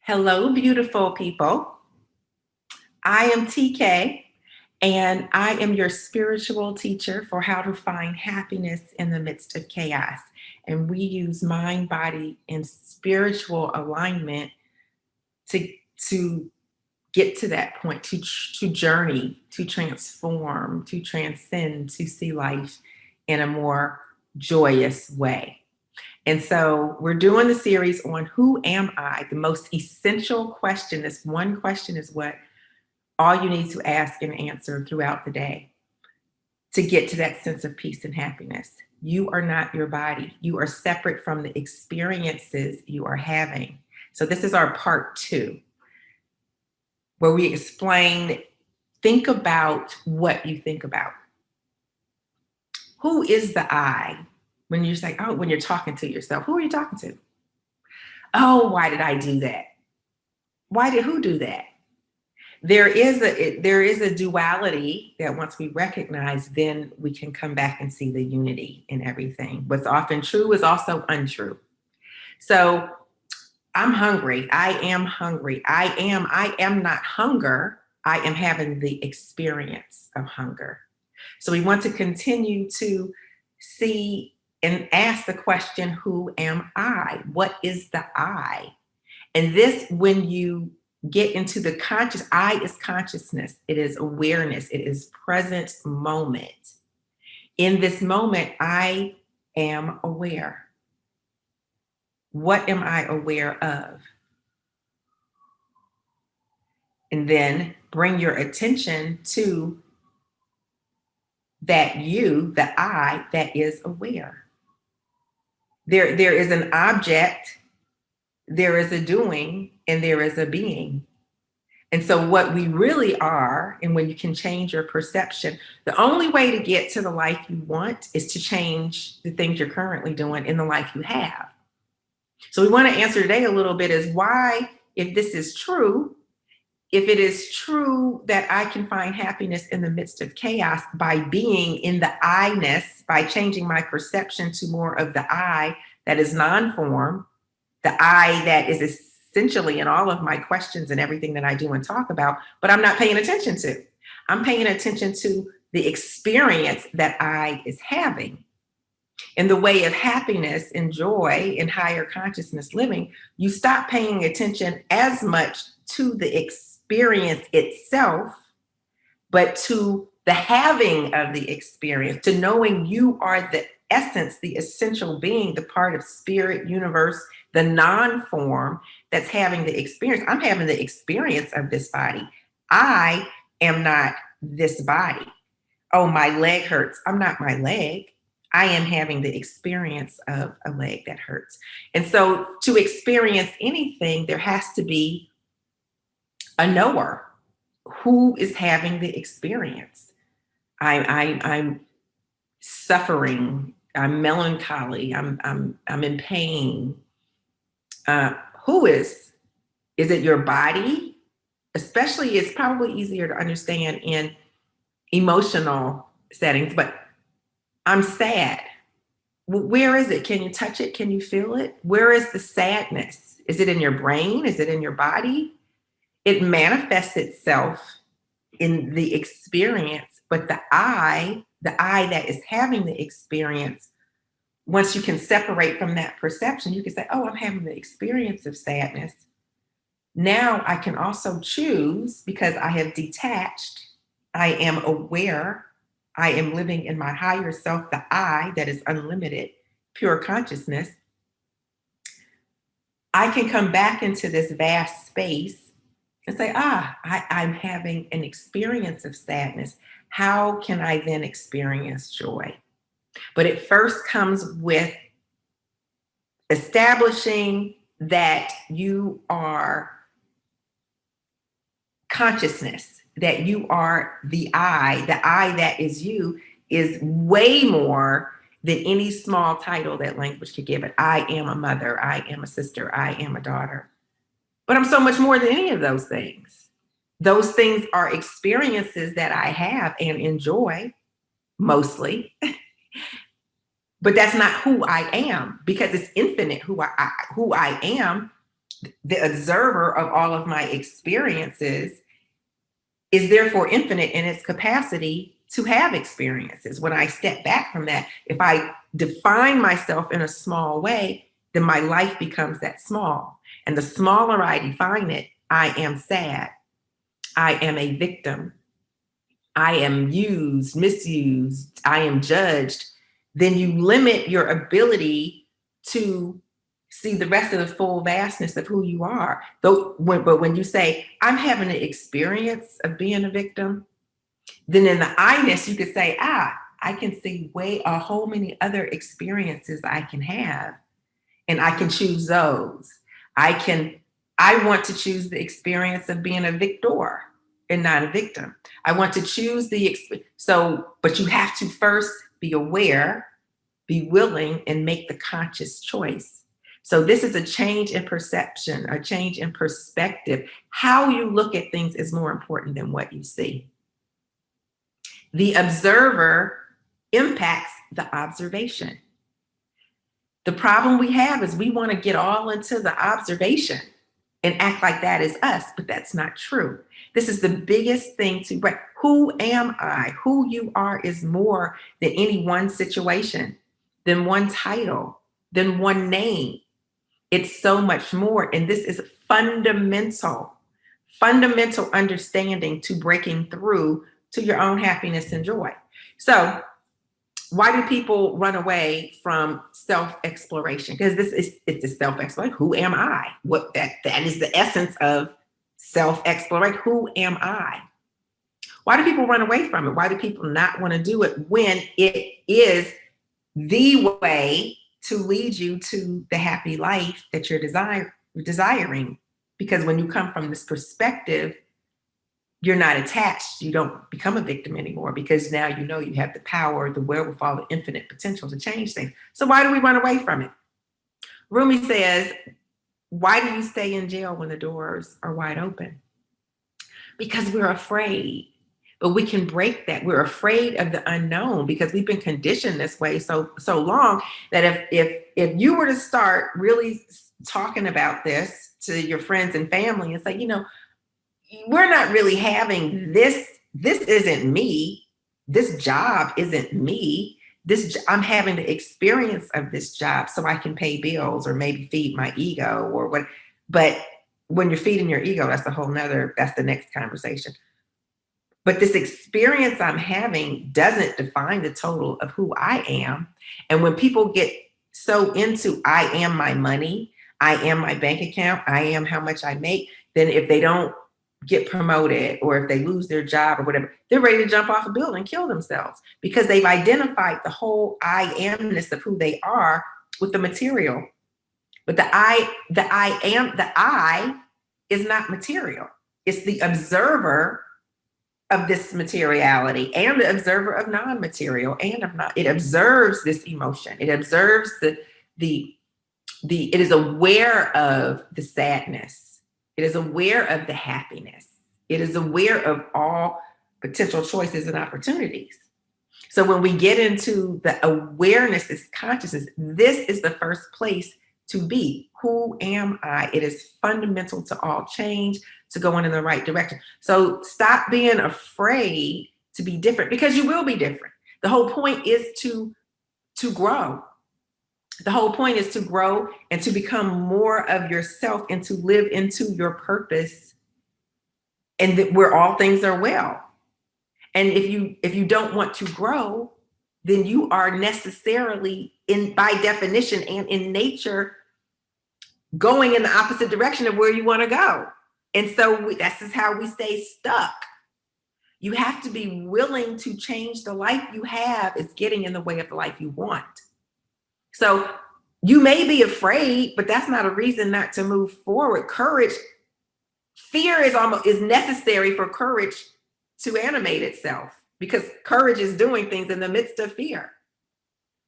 Hello, beautiful people. I am TK, and I am your spiritual teacher for how to find happiness in the midst of chaos. And we use mind, body, and spiritual alignment to, to get to that point, to journey, to transform, to transcend, to see life in a more joyous way. And so we're doing the series on who am I? The most essential question, this one question is what all you need to ask and answer throughout the day to get to that sense of peace and happiness. You are not your body. You are separate from the experiences you are having. So this is our part 2, where we explain, think about what you think about. Who is the I? When you're like, oh, when you're talking to yourself, who are you talking to? Oh, why did I do that? Who do that? There is a duality that once we recognize, then we can come back and see the unity in everything. What's often true is also untrue. So I'm hungry. I am hungry. I am not hunger. I am having the experience of hunger. So we want to continue to see and ask the question, who am I? What is the I? And this, when you get into the conscious, I is consciousness. It is awareness. It is present moment. In this moment, I am aware. What am I aware of? And then bring your attention to that you, the I, that is aware. There is an object, there is a doing, and there is a being. And so what we really are, and when you can change your perception, the only way to get to the life you want is to change the things you're currently doing in the life you have. So we want to answer today a little bit is why, if this is true, if it is true that I can find happiness in the midst of chaos by being in the I-ness, by changing my perception to more of the I that is non-form, the I that is essentially in all of my questions and everything that I do and talk about, but I'm not paying attention to. I'm paying attention to the experience that I is having. In the way of happiness and joy and higher consciousness living, you stop paying attention as much to the experience itself, but to the having of the experience, to knowing you are the essence, the essential being, the part of spirit, universe, the non-form that's having the experience. I'm having the experience of this body. I am not this body. Oh, my leg hurts. I'm not my leg. I am having the experience of a leg that hurts. And so to experience anything, there has to be a knower who is having the experience. I'm suffering. I'm melancholy. I'm in pain. Who is? Is it your body? Especially, it's probably easier to understand in emotional settings, but I'm sad. Where is it? Can you touch it? Can you feel it? Where is the sadness? Is it in your brain? Is it in your body? It manifests itself in the experience, but the I that is having the experience, once you can separate from that perception, you can say, oh, I'm having the experience of sadness. Now I can also choose, because I have detached, I am aware, I am living in my higher self, the I that is unlimited, pure consciousness. I can come back into this vast space and say, I'm having an experience of sadness. How can I then experience joy? But it first comes with establishing that you are consciousness, that you are the I that is you, is way more than any small title that language could give it. I am a mother, I am a sister, I am a daughter. But I'm so much more than any of those things. Those things are experiences that I have and enjoy mostly. But that's not who I am, because it's infinite who I am. the observer of all of my experiences, is therefore infinite in its capacity to have experiences. When I step back from that, if I define myself in a small way, then my life becomes that small. And the smaller I define it, I am sad. I am a victim. I am used, misused. I am judged. Then you limit your ability to see the rest of the full vastness of who you are. But when you say, I'm having an experience of being a victim, then in the I-ness, you could say, I can see a whole many other experiences I can have, and I can choose those. I want to choose the experience of being a victor and not a victim. I want to choose but you have to first be aware, be willing, and make the conscious choice. So this is a change in perception, a change in perspective. How you look at things is more important than what you see. The observer impacts the observation. The problem we have is we want to get all into the observation and act like that is us, but that's not true. This is the biggest thing to break. Who am I? Who you are is more than any one situation, than one title, than one name. It's so much more. And this is fundamental understanding to breaking through to your own happiness and joy. So why do people run away from self-exploration? Because it's a self-exploration. Who am I? That is the essence of self-exploration. Who am I? Why do people run away from it? Why do people not want to do it when it is the way to lead you to the happy life that you're desiring? Because when you come from this perspective, you're not attached. You don't become a victim anymore, because now you know you have the power, the wherewithal, the infinite potential to change things. So why do we run away from it? Rumi says, why do you stay in jail when the doors are wide open? Because we're afraid. But we can break that. We're afraid of the unknown because we've been conditioned this way so long that if you were to start really talking about this to your friends and family and say, we're not really having this isn't me, this job isn't me, I'm having the experience of this job so I can pay bills or maybe feed my ego or what. But when you're feeding your ego, that's the next conversation. But this experience I'm having doesn't define the total of who I am. And when people get so into I am my money, I am my bank account, I am how much I make, then if they don't get promoted or if they lose their job or whatever, they're ready to jump off a building and kill themselves because they've identified the whole I amness of who they are with the material. But the I is not material. It's the observer of this materiality and the observer of non-material and of not. It observes this emotion. It observes it is aware of the sadness. It is aware of the happiness. It is aware of all potential choices and opportunities. So when we get into the awareness, this consciousness, this is the first place to be. Who am I? It is fundamental to all change, to going in the right direction. So stop being afraid to be different, because you will be different. The whole point is to grow. The whole point is to grow and to become more of yourself and to live into your purpose, and where all things are well. And if you don't want to grow, then you are necessarily by definition and in nature going in the opposite direction of where you want to go. And so this is how we stay stuck. You have to be willing to change. The life you have is getting in the way of the life you want. So you may be afraid, but that's not a reason not to move forward. Fear is necessary for courage to animate itself, because courage is doing things in the midst of fear.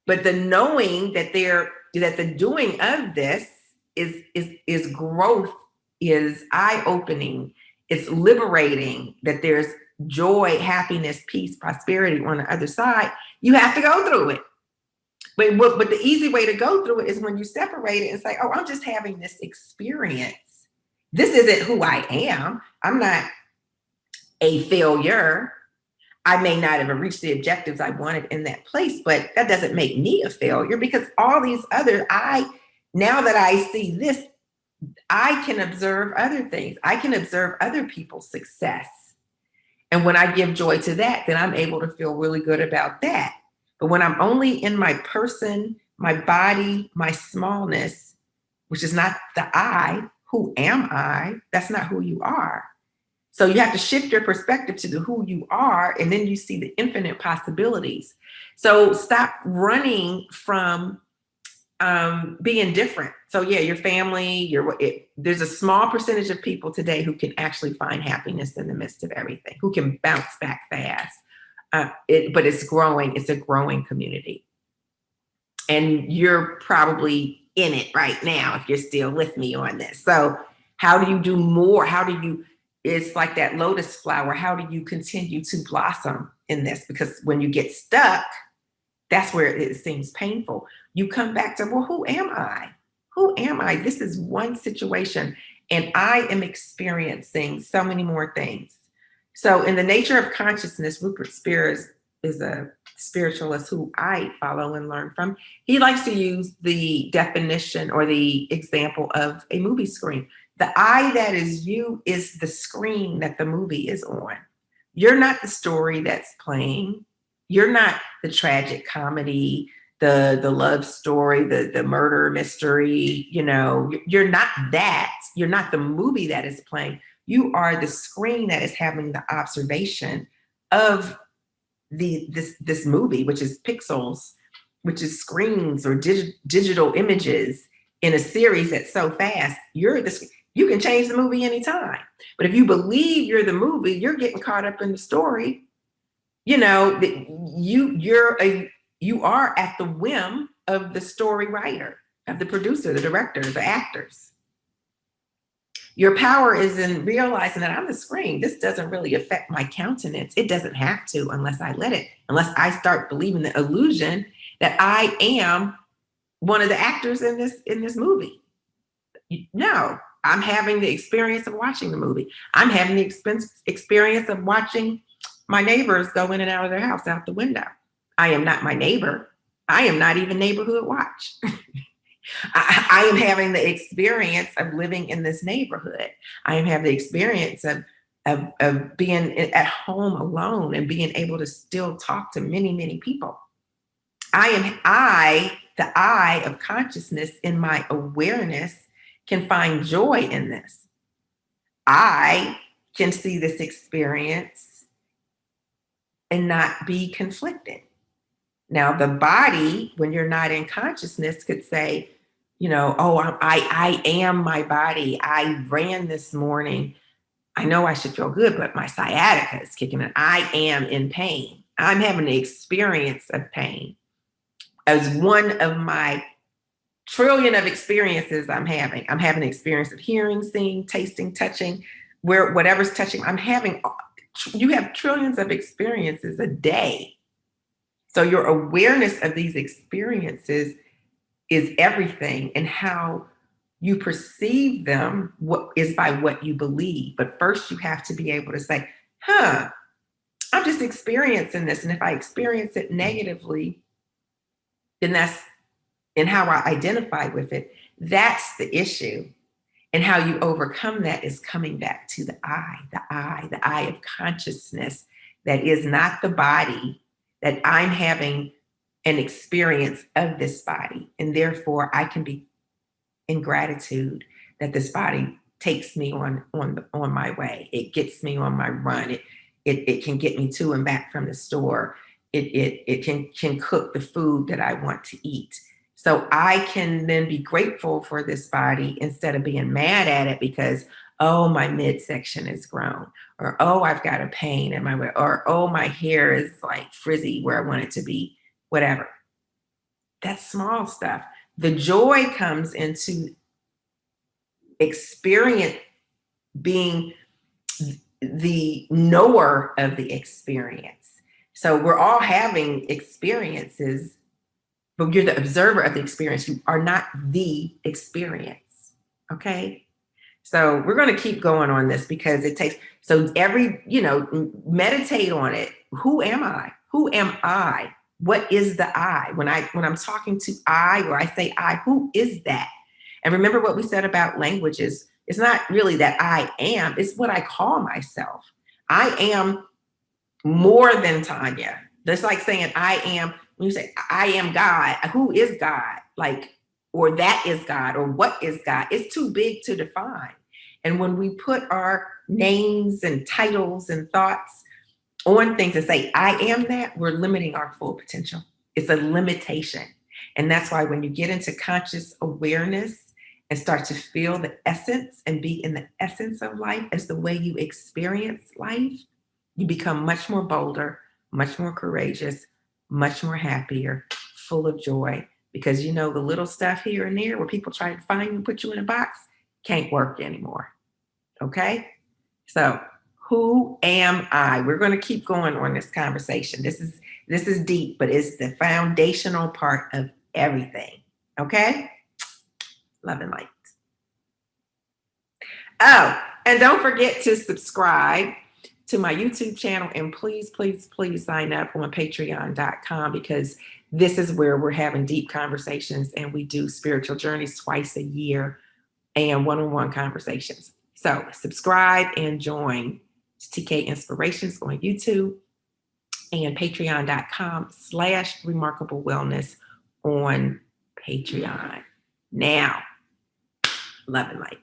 But the knowing that the doing of this is growth, is eye-opening, it's liberating, that there's joy, happiness, peace, prosperity on the other side. You have to go through it. But the easy way to go through it is when you separate it and say, oh, I'm just having this experience. This isn't who I am. I'm not a failure. I may not have reached the objectives I wanted in that place, but that doesn't make me a failure, because all these other, now that I see this, I can observe other things. I can observe other people's success. And when I give joy to that, then I'm able to feel really good about that. But when I'm only in my person, my body, my smallness, which is not the I, who am I? That's not who you are. So you have to shift your perspective to the who you are, and then you see the infinite possibilities. So stop running from being different. So yeah, your family, there's a small percentage of people today who can actually find happiness in the midst of everything, who can bounce back fast. But it's growing. It's a growing community. And you're probably in it right now if you're still with me on this. So how do you do more? It's like that lotus flower. How do you continue to blossom in this? Because when you get stuck, that's where it seems painful. You come back to, well, who am I? Who am I? This is one situation, and I am experiencing so many more things. So in the nature of consciousness, Rupert Spears is a spiritualist who I follow and learn from. He likes to use the definition or the example of a movie screen. The I that is you is the screen that the movie is on. You're not the story that's playing. You're not the tragic comedy, the love story, the murder mystery. You're not that. You're not the movie that is playing. You are the screen that is having the observation of this movie, which is pixels, which is screens or digital images in a series that's so fast. You can change the movie anytime. But if you believe you're the movie, you're getting caught up in the story. You are at the whim of the story writer, of the producer, the director, the actors. Your power is in realizing that I'm the screen. This doesn't really affect my countenance. It doesn't have to unless I let it, unless I start believing the illusion that I am one of the actors in this movie. No, I'm having the experience of watching the movie. I'm having the experience of watching my neighbors go in and out of their house out the window. I am not my neighbor. I am not even neighborhood watch. I am having the experience of living in this neighborhood. I am having the experience of being at home alone and being able to still talk to many, many people. The I of consciousness in my awareness can find joy in this. I can see this experience and not be conflicted. Now, the body, when you're not in consciousness, could say, oh, I am my body. I ran this morning. I know I should feel good, but my sciatica is kicking in. I am in pain. I'm having the experience of pain as one of my trillion of experiences I'm having. I'm having an experience of hearing, seeing, tasting, touching, where whatever's touching. You have trillions of experiences a day. So your awareness of these experiences is everything, and how you perceive them is by what you believe. But first you have to be able to say, I'm just experiencing this. And if I experience it negatively, then that's in how I identify with it. That's the issue. And how you overcome that is coming back to the I of consciousness that is not the body, that I'm having an experience of this body. And therefore I can be in gratitude that this body takes me on my way. It gets me on my run. It can get me to and back from the store. It can cook the food that I want to eat. So I can then be grateful for this body instead of being mad at it because, oh, my midsection is grown, or, oh, I've got a pain in my way, or, oh, my hair is like frizzy where I want it to be, whatever. That's small stuff. The joy comes into experience, being the knower of the experience. So we're all having experiences but you're the observer of the experience. You are not the experience. Okay. So we're going to keep going on this because it takes, so every, meditate on it. Who am I? Who am I? What is the I? When I'm talking to I, or I say I, who is that? And remember what we said about languages. It's not really that I am, it's what I call myself. I am more than Tanya. That's like saying I am, when you say I am God, who is God? Like, or that is God, or what is God? It's too big to define. And when we put our names and titles and thoughts on things and say, I am that, we're limiting our full potential. It's a limitation. And that's why when you get into conscious awareness and start to feel the essence and be in the essence of life as the way you experience life, you become much more bolder, much more courageous, much more happier, full of joy. Because the little stuff here and there where people try to find you and put you in a box can't work anymore. Okay? So, who am I? We're going to keep going on this conversation. This is deep, but it's the foundational part of everything. Okay? Love and light. Oh, and don't forget to subscribe to my YouTube channel, and please, please, please sign up on Patreon.com, because this is where we're having deep conversations, and we do spiritual journeys twice a year and one-on-one conversations. So subscribe and join TK Inspirations on YouTube and Patreon.com/Remarkable Wellness on Patreon. Now, love and light.